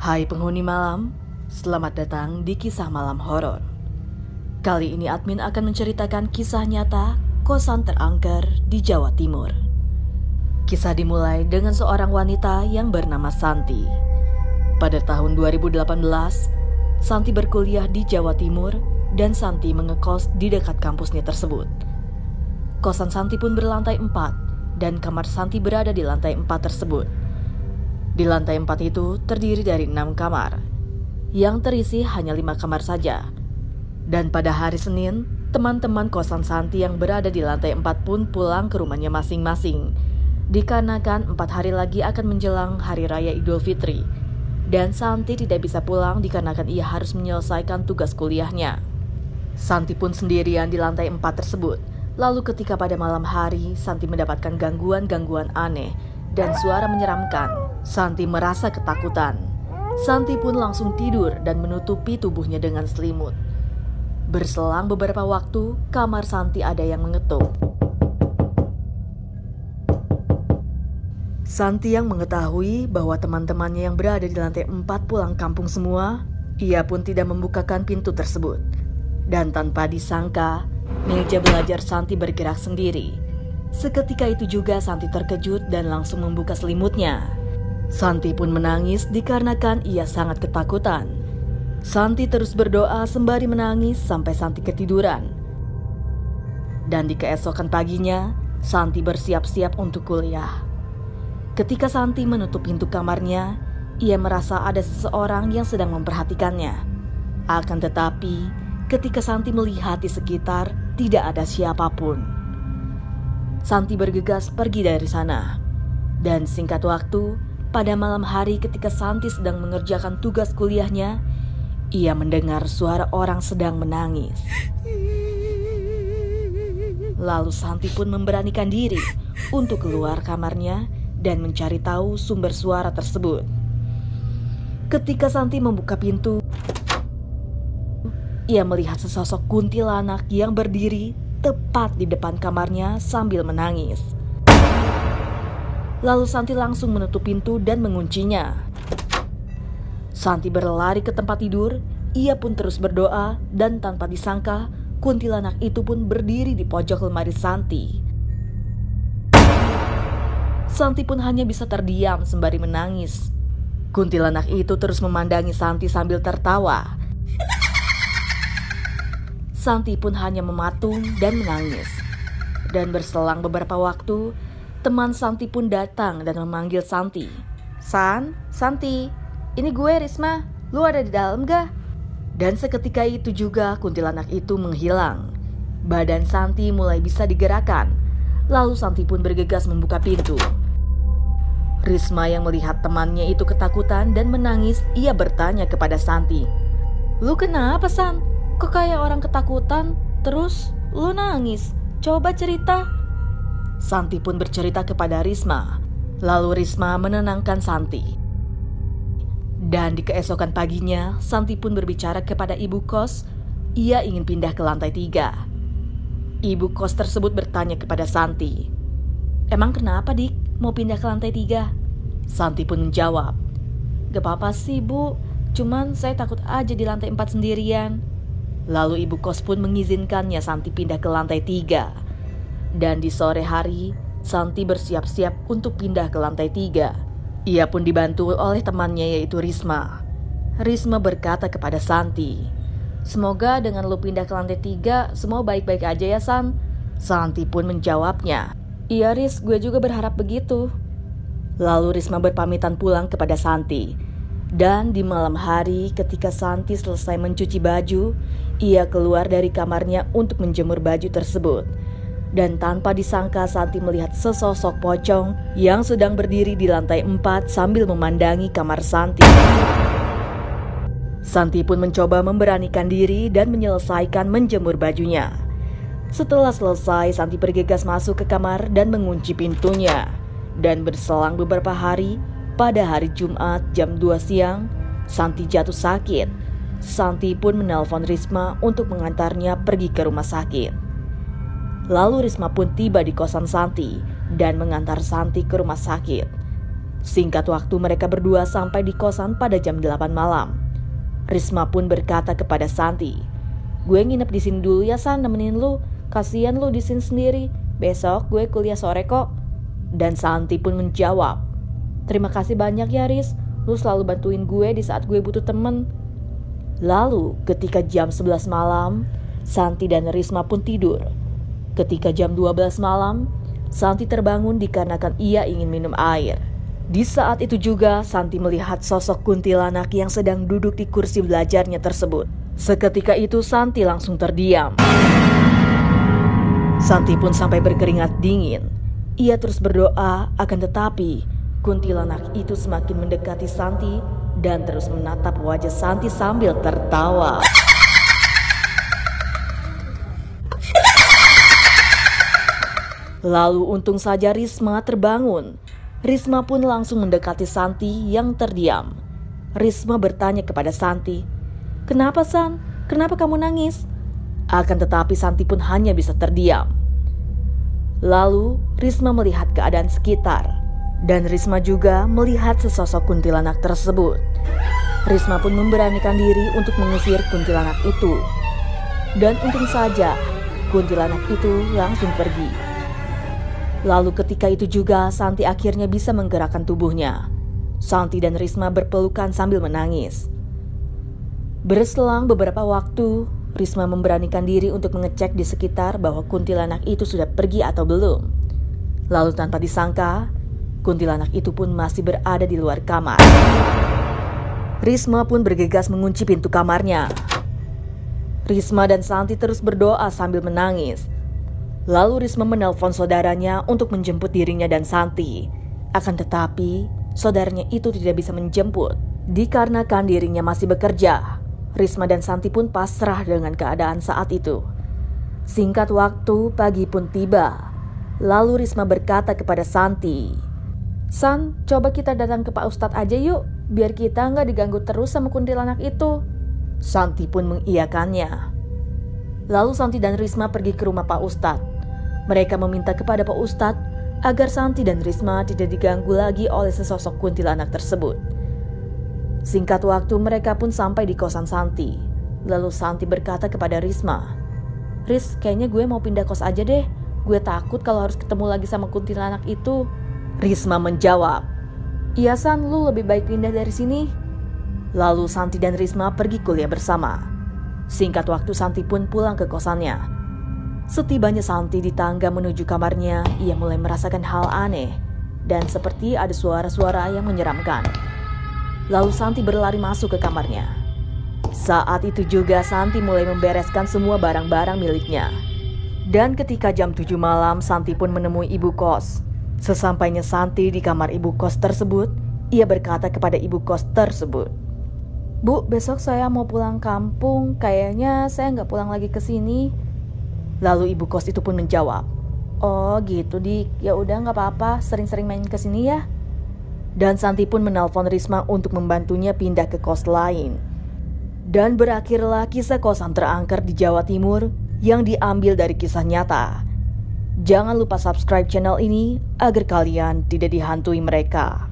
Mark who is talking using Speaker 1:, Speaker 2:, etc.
Speaker 1: Hai penghuni malam, selamat datang di kisah malam horor. Kali ini admin akan menceritakan kisah nyata kosan terangker di Jawa Timur. Kisah dimulai dengan seorang wanita yang bernama Santi. Pada tahun 2018, Santi berkuliah di Jawa Timur dan Santi mengekos di dekat kampusnya tersebut. Kosan Santi pun berlantai 4 dan kamar Santi berada di lantai 4 tersebut. Di lantai 4 itu terdiri dari 6 kamar, yang terisi hanya 5 kamar saja. Dan pada hari Senin, teman-teman kosan Santi yang berada di lantai 4 pun pulang ke rumahnya masing-masing. Dikarenakan 4 hari lagi akan menjelang Hari Raya Idul Fitri. Dan Santi tidak bisa pulang dikarenakan ia harus menyelesaikan tugas kuliahnya. Santi pun sendirian di lantai 4 tersebut. Lalu ketika pada malam hari, Santi mendapatkan gangguan-gangguan aneh dan suara menyeramkan. Santi merasa ketakutan. Santi pun langsung tidur dan menutupi tubuhnya dengan selimut. Berselang beberapa waktu, kamar Santi ada yang mengetuk. Santi yang mengetahui bahwa teman-temannya yang berada di lantai 4 pulang kampung semua, ia pun tidak membukakan pintu tersebut. Dan tanpa disangka, meja belajar Santi bergerak sendiri. Seketika itu juga Santi terkejut dan langsung membuka selimutnya. Santi pun menangis dikarenakan ia sangat ketakutan. Santi terus berdoa sembari menangis sampai Santi ketiduran. Dan di keesokan paginya, Santi bersiap-siap untuk kuliah. Ketika Santi menutup pintu kamarnya, ia merasa ada seseorang yang sedang memperhatikannya. Akan tetapi, ketika Santi melihat di sekitar, tidak ada siapapun. Santi bergegas pergi dari sana. Dan singkat waktu, pada malam hari ketika Santi sedang mengerjakan tugas kuliahnya, ia mendengar suara orang sedang menangis. Lalu Santi pun memberanikan diri untuk keluar kamarnya dan mencari tahu sumber suara tersebut. Ketika Santi membuka pintu, ia melihat sesosok kuntilanak yang berdiri tepat di depan kamarnya sambil menangis. Lalu Santi langsung menutup pintu dan menguncinya. Santi berlari ke tempat tidur, ia pun terus berdoa dan tanpa disangka, kuntilanak itu pun berdiri di pojok lemari Santi. Santi pun hanya bisa terdiam sembari menangis. Kuntilanak itu terus memandangi Santi sambil tertawa. Santi pun hanya mematung dan menangis. Dan berselang beberapa waktu, teman Santi pun datang dan memanggil Santi. Santi, ini gue Risma, lu ada di dalam gak? Dan seketika itu juga kuntilanak itu menghilang. Badan Santi mulai bisa digerakkan. Lalu Santi pun bergegas membuka pintu. Risma yang melihat temannya itu ketakutan dan menangis, ia bertanya kepada Santi. Lu kenapa San? Kok kayak orang ketakutan? Terus lu nangis? Coba cerita. Santi pun bercerita kepada Risma. Lalu Risma menenangkan Santi. Dan di keesokan paginya, Santi pun berbicara kepada ibu kos. Ia ingin pindah ke lantai 3. Ibu kos tersebut bertanya kepada Santi. Emang kenapa dik mau pindah ke lantai 3? Santi pun menjawab. Gak apa-apa sih bu, cuman saya takut aja di lantai 4 sendirian. Lalu ibu kos pun mengizinkannya Santi pindah ke lantai 3. Dan di sore hari, Santi bersiap-siap untuk pindah ke lantai 3. Ia pun dibantu oleh temannya yaitu Risma. Risma berkata kepada Santi, semoga dengan lu pindah ke lantai 3, semua baik-baik aja ya San. Santi pun menjawabnya, iya Ris, gue juga berharap begitu. Lalu Risma berpamitan pulang kepada Santi. Dan di malam hari ketika Santi selesai mencuci baju, ia keluar dari kamarnya untuk menjemur baju tersebut. Dan tanpa disangka Santi melihat sesosok pocong yang sedang berdiri di lantai 4 sambil memandangi kamar Santi. Santi pun mencoba memberanikan diri dan menyelesaikan menjemur bajunya. Setelah selesai, Santi bergegas masuk ke kamar dan mengunci pintunya. Dan berselang beberapa hari, pada hari Jumat jam 2 siang, Santi jatuh sakit. Santi pun menelpon Risma untuk mengantarnya pergi ke rumah sakit. Lalu Risma pun tiba di kosan Santi dan mengantar Santi ke rumah sakit. Singkat waktu mereka berdua sampai di kosan pada jam 8 malam. Risma pun berkata kepada Santi, "Gue nginep di sini dulu ya San, nemenin lu. Kasian lu di sini sendiri. Besok gue kuliah sore kok." Dan Santi pun menjawab, "Terima kasih banyak ya Riz, lu selalu bantuin gue di saat gue butuh temen." Lalu ketika jam 11 malam, Santi dan Risma pun tidur. Ketika jam 12 malam, Santi terbangun dikarenakan ia ingin minum air. Di saat itu juga Santi melihat sosok kuntilanak yang sedang duduk di kursi belajarnya tersebut. Seketika itu Santi langsung terdiam. Santi pun sampai berkeringat dingin. Ia terus berdoa, akan tetapi kuntilanak itu semakin mendekati Santi dan terus menatap wajah Santi sambil tertawa. Lalu untung saja Risma terbangun. Risma pun langsung mendekati Santi yang terdiam. Risma bertanya kepada Santi, "Kenapa San? Kenapa kamu nangis?" Akan tetapi Santi pun hanya bisa terdiam. Lalu Risma melihat keadaan sekitar. Dan Risma juga melihat sesosok kuntilanak tersebut. Risma pun memberanikan diri untuk mengusir kuntilanak itu. Dan untung saja kuntilanak itu langsung pergi. Lalu ketika itu juga Santi akhirnya bisa menggerakkan tubuhnya. Santi dan Risma berpelukan sambil menangis. Berselang beberapa waktu, Risma memberanikan diri untuk mengecek di sekitar bahwa kuntilanak itu sudah pergi atau belum. Lalu tanpa disangka, kuntilanak itu pun masih berada di luar kamar. Risma pun bergegas mengunci pintu kamarnya. Risma dan Santi terus berdoa sambil menangis. Lalu Risma menelpon saudaranya untuk menjemput dirinya dan Santi. Akan tetapi, saudaranya itu tidak bisa menjemput dikarenakan dirinya masih bekerja. Risma dan Santi pun pasrah dengan keadaan saat itu. Singkat waktu, pagi pun tiba. Lalu Risma berkata kepada Santi, "San, coba kita datang ke Pak Ustadz aja yuk, biar kita nggak diganggu terus sama kuntilanak itu." Santi pun mengiyakannya. Lalu Santi dan Risma pergi ke rumah Pak Ustadz. Mereka meminta kepada Pak Ustadz agar Santi dan Risma tidak diganggu lagi oleh sesosok kuntilanak tersebut. Singkat waktu mereka pun sampai di kosan Santi. Lalu Santi berkata kepada Risma, "Riz, kayaknya gue mau pindah kos aja deh. Gue takut kalau harus ketemu lagi sama kuntilanak itu." Risma menjawab, "Iya San, lu lebih baik pindah dari sini." Lalu Santi dan Risma pergi kuliah bersama. Singkat waktu Santi pun pulang ke kosannya. Setibanya Santi di tangga menuju kamarnya, ia mulai merasakan hal aneh dan seperti ada suara-suara yang menyeramkan. Lalu Santi berlari masuk ke kamarnya. Saat itu juga Santi mulai membereskan semua barang-barang miliknya. Dan ketika jam 7 malam Santi pun menemui ibu kos. Sesampainya Santi di kamar ibu kos tersebut, ia berkata kepada ibu kos tersebut, "Bu, besok saya mau pulang kampung, kayaknya saya nggak pulang lagi ke sini." Lalu ibu kos itu pun menjawab, "Oh gitu Dik, ya udah nggak apa-apa, sering-sering main ke sini ya." Dan Santi pun menelpon Risma untuk membantunya pindah ke kos lain. Dan berakhirlah kisah kosan terangker di Jawa Timur yang diambil dari kisah nyata. Jangan lupa subscribe channel ini agar kalian tidak dihantui mereka.